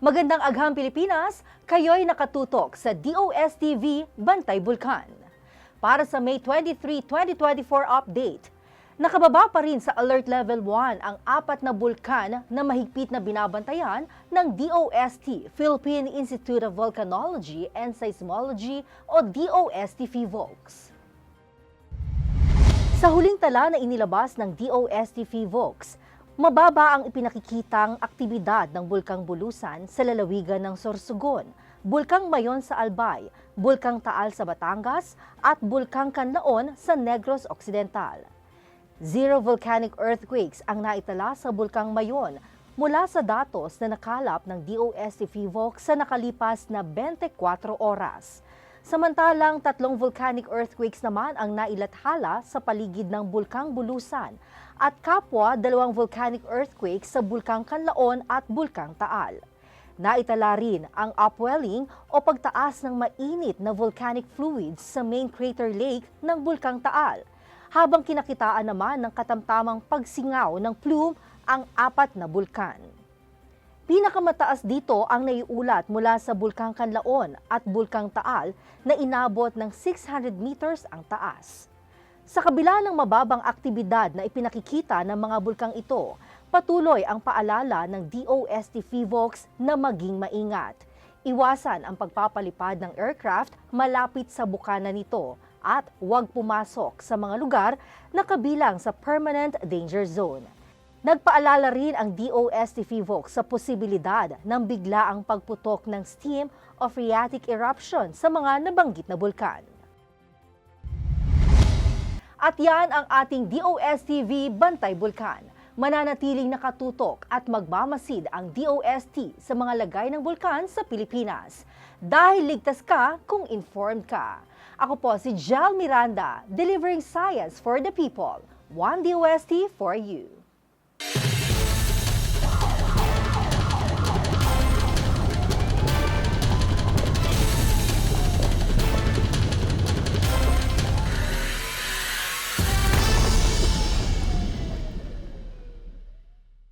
Magandang agham Pilipinas, kayo'y nakatutok sa DOSTV Bantay Bulkan. Para sa May 23, 2024 update, nakababa pa rin sa Alert Level 1 ang 4 na bulkan na mahigpit na binabantayan ng DOST, Philippine Institute of Volcanology and Seismology o DOST PHIVOLCS. Sa huling tala na inilabas ng DOST PHIVOLCS, mababa ang ipinakikitang aktibidad ng Bulkang Bulusan sa lalawigan ng Sorsogon, Bulkang Mayon sa Albay, Bulkang Taal sa Batangas at Bulkang Canlaon sa Negros Occidental. Zero volcanic earthquakes ang naitala sa Bulkang Mayon mula sa datos na nakalap ng DOST PHIVOLCS sa nakalipas na 24 oras. Samantalang 3 volcanic earthquakes naman ang nailathala sa paligid ng Bulkang Bulusan at kapwa 2 volcanic earthquakes sa Bulkang Canlaon at Bulkang Taal. Naitala rin ang upwelling o pagtaas ng mainit na volcanic fluids sa main crater lake ng Bulkang Taal, habang kinakitaan naman ng katamtamang pagsingaw ng plume ang 4 na bulkan. Pinakamataas dito ang naiulat mula sa Bulkang Canlaon at Bulkang Taal na inabot ng 600 meters ang taas. Sa kabila ng mababang aktibidad na ipinakikita ng mga bulkang ito, patuloy ang paalala ng DOST PHIVOLCS na maging maingat. Iwasan ang pagpapalipad ng aircraft malapit sa bukana nito at huwag pumasok sa mga lugar na kabilang sa permanent danger zone. Nagpaalala rin ang DOST PHIVOLCS sa posibilidad ng biglaang pagputok ng steam o phreatic eruption sa mga nabanggit na bulkan. At yan ang ating DOSTV Bantay Bulkan. Mananatiling nakatutok at magmamasid ang DOST sa mga lagay ng bulkan sa Pilipinas. Dahil ligtas ka kung informed ka. Ako po si Jel Miranda, delivering science for the people. One DOST for you.